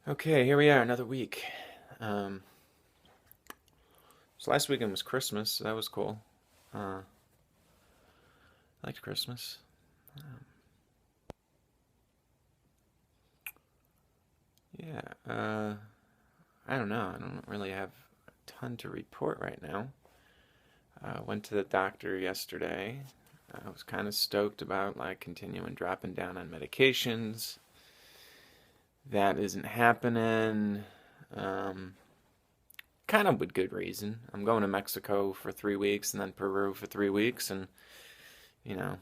Okay, here we are, another week. Um, so last weekend was Christmas, so that was cool. I liked Christmas. Um, yeah, I don't know. I don't really have a ton to report right now. Went to the doctor yesterday. I was kind of stoked about like continuing dropping down on medications. That isn't happening. Um, Kind of with good reason. I'm going to Mexico for 3 weeks and then Peru for 3 weeks, and you know,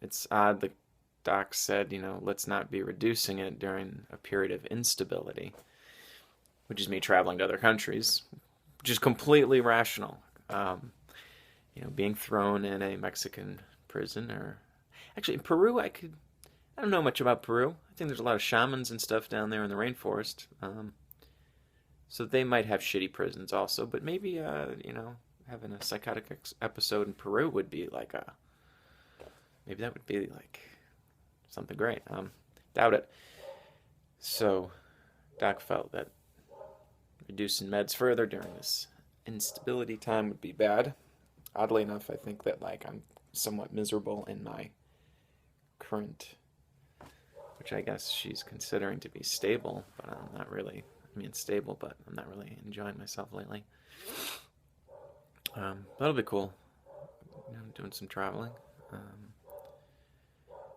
it's odd the doc said, let's not be reducing it during a period of instability, which is me traveling to other countries, which is completely rational. Um, being thrown in a Mexican prison, or actually in Peru, I don't know much about Peru. I think there's a lot of shamans and stuff down there in the rainforest. So they might have shitty prisons also, but maybe, having a psychotic episode in Peru would be like maybe that would be like something great. Doubt it. So, Doc felt that reducing meds further during this instability time would be bad. Oddly enough, I think that like I'm somewhat miserable in my current, which I guess she's considering to be stable, but I'm not really. I mean, stable, but I'm not really enjoying myself lately. That'll be cool. Doing some traveling. Um,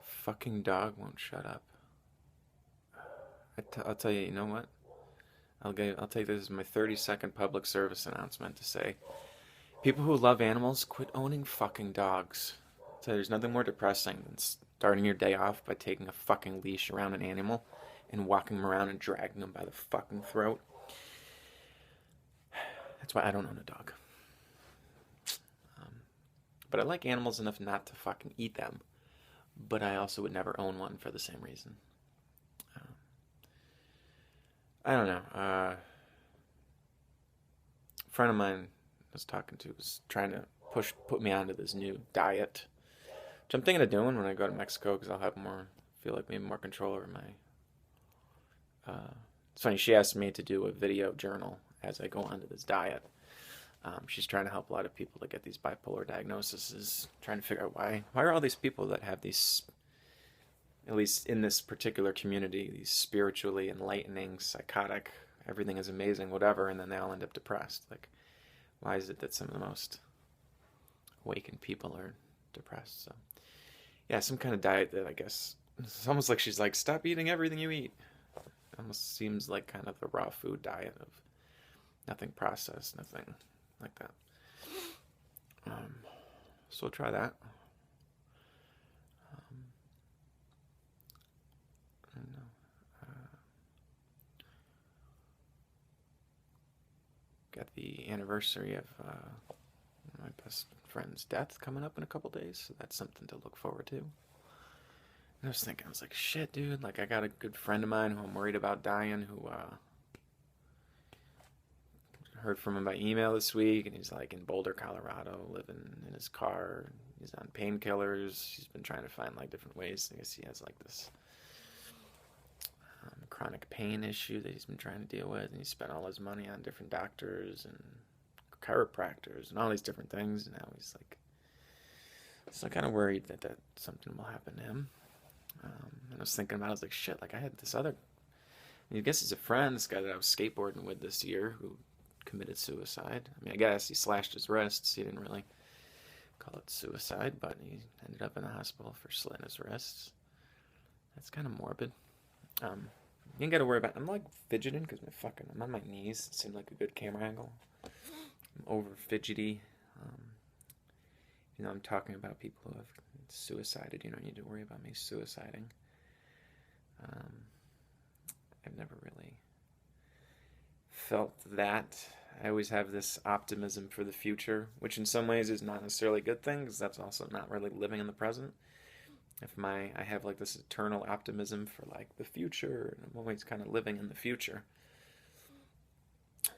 Fucking dog won't shut up. I'll tell you. You know what? I'll take this as my 30-second public service announcement to say, people who love animals, quit owning fucking dogs. So there's nothing more depressing than starting your day off by taking a fucking leash around an animal and walking them around and dragging them by the fucking throat. That's why I don't own a dog. Um, but I like animals enough not to fucking eat them. But I also would never own one for the same reason. Uh, I don't know. A friend of mine I was talking to was trying to put me onto this new diet, which I'm thinking of doing when I go to Mexico because I'll have feel like maybe more control over my. It's funny. She asked me to do a video journal as I go onto this diet. She's trying to help a lot of people to get these bipolar diagnoses, trying to figure out why are all these people that have these, at least in this particular community, these spiritually enlightening, psychotic, everything is amazing, whatever, and then they all end up depressed. Like, why is it that some of the most awakened people are depressed? So, yeah, some kind of diet that I guess it's almost like she's like, stop eating everything you eat. It almost seems like kind of the raw food diet of nothing processed, nothing like that. Um, so we'll try that. Um, I don't know. Got the anniversary of my best friend's death coming up in a couple days, so that's something to look forward to. And I was thinking, I was like, shit, dude. Like, I got a good friend of mine who I'm worried about dying, who heard from him by email this week, and he's like in Boulder, Colorado, living in his car. He's on painkillers. He's been trying to find like different ways. I guess he has like this chronic pain issue that he's been trying to deal with, and he spent all his money on different doctors and chiropractors and all these different things. And now he's like, so kind of worried that something will happen to him. And I was thinking about it, I was like, shit, like I had this other, I guess he's a friend, this guy that I was skateboarding with this year who committed suicide. I mean, I guess he slashed his wrists. He didn't really call it suicide, but he ended up in the hospital for slitting his wrists. That's kind of morbid. You ain't got to worry about. I'm like fidgeting because I'm on my knees. It seemed like a good camera angle. I'm over fidgety. Um, I'm talking about people who have suicided. You don't need to worry about me suiciding. Um, I've never really felt that. I always have this optimism for the future, which in some ways is not necessarily a good thing because that's also not really living in the present. I have like this eternal optimism for like the future, and I'm always kind of living in the future,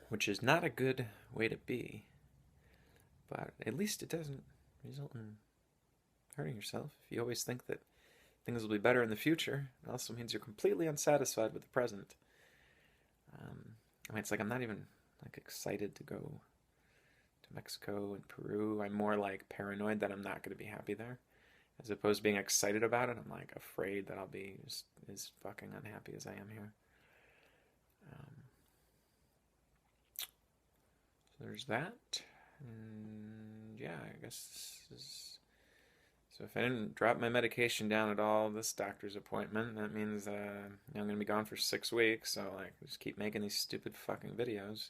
which is not a good way to be. But at least it doesn't result in hurting yourself. If you always think that things will be better in the future, it also means you're completely unsatisfied with the present. I mean, it's like I'm not even like excited to go to Mexico and Peru. I'm more like paranoid that I'm not going to be happy there, as opposed to being excited about it. I'm like afraid that I'll be just as fucking unhappy as I am here. Um, so there's that. And yeah, I guess this is. So if I didn't drop my medication down at all this doctor's appointment, that means I'm gonna be gone for 6 weeks. So like, just keep making these stupid fucking videos.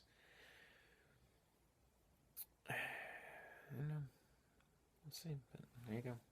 I don't know. We'll see. But there you go.